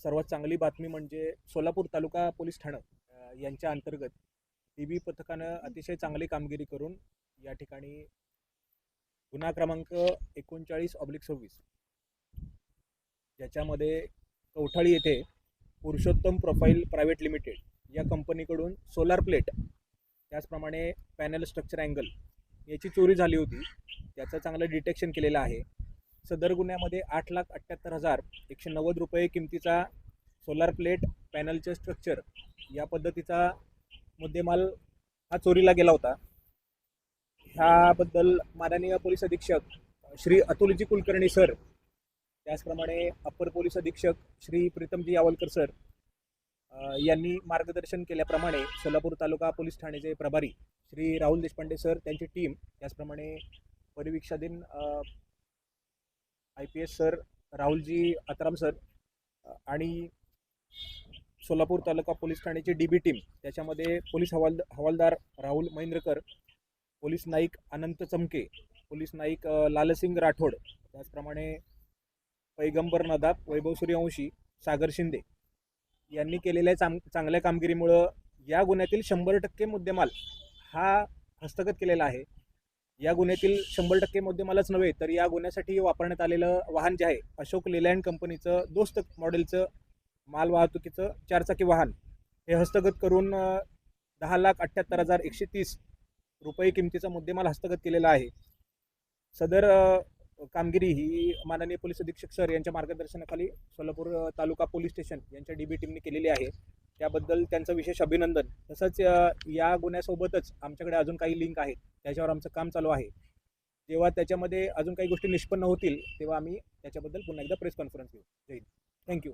सर्वात चांगली बातमी म्हणजे सोलापूर तालुका पोलीस ठाणं यांच्या अंतर्गत DB पथकानं अतिशय चांगली कामगिरी करून या ठिकाणी गुन्हा क्रमांक 39/26 ज्याच्यामध्ये कवठाळी येथे पुरुषोत्तम प्रोफाईल प्रायव्हेट लिमिटेड या कंपनीकडून सोलार प्लेट त्याचप्रमाणे पॅनल स्ट्रक्चर अँगल याची चोरी झाली होती. त्याचं चांगलं डिटेक्शन केलेलं आहे. सदर गुन्ह्यामध्ये 8,78,190 रुपये किमतीचा सोलार प्लेट पॅनलचे स्ट्रक्चर या पद्धतीचा मुद्देमाल हा चोरीला गेला होता. ह्याबद्दल माननीय पोलीस अधीक्षक श्री अतुलजी कुलकर्णी सर, त्याचप्रमाणे अप्पर पोलीस अधीक्षक श्री प्रीतमजी यावलकर सर यांनी मार्गदर्शन केल्याप्रमाणे सोलापूर तालुका पोलीस ठाण्याचे प्रभारी श्री राहुल देशपांडे सर, त्यांची टीम, त्याचप्रमाणे परिवीक्षाधीन IPS sir Rahulji Atram sir आणि सोलापूर तालुका पोलीस ठाण्याची DB टीम, त्याच्यामध्ये पोलीस हवालदार राहुल महेंद्रकर, पोलीस नाईक अनंत चमके, पोलीस नाईक लालसिंग राठोड, त्याचप्रमाणे पैगंबर नदाब, वैभव सूर्यवंशी, सागर शिंदे यांनी केलेल्या चांगल्या कामगिरीमुळं या गुन्ह्यातील 100% मुद्देमाल हा हस्तगत केलेला आहे. या गुन्ह्यातील 100% मुद्देमालच नव्हे तर या गुन्ह्यासाठी वापरण्यात आलेलं वाहन जे आहे अशोक लेलँड कंपनीचं दोस्त मॉडेलचं माल वाहतुकीचं 4 चाकी वाहन हे हस्तगत करून 10,78,130 रुपये किमतीचा मुद्देमाल हस्तगत केलेला आहे. सदर कामगिरी ही माननीय पोलीस अधीक्षक सर यांच्या मार्गदर्शनाखाली सोलापूर तालुका पोलीस स्टेशन यांच्या DB टीमने केलेली आहे. त्याबद्दल त्यांचं विशेष अभिनंदन. तसंच या गुन्ह्यासोबतच आमच्याकडे अजून काही लिंक आहेत, त्याच्यावर आमचं काम चालू आहे. जेव्हा त्याच्यामध्ये अजून काही गोष्टी निष्पन्न होतील तेव्हा आम्ही त्याच्याबद्दल पुन्हा एकदा प्रेस कॉन्फरन्स घेऊ. जय हिंद. थँक्यू.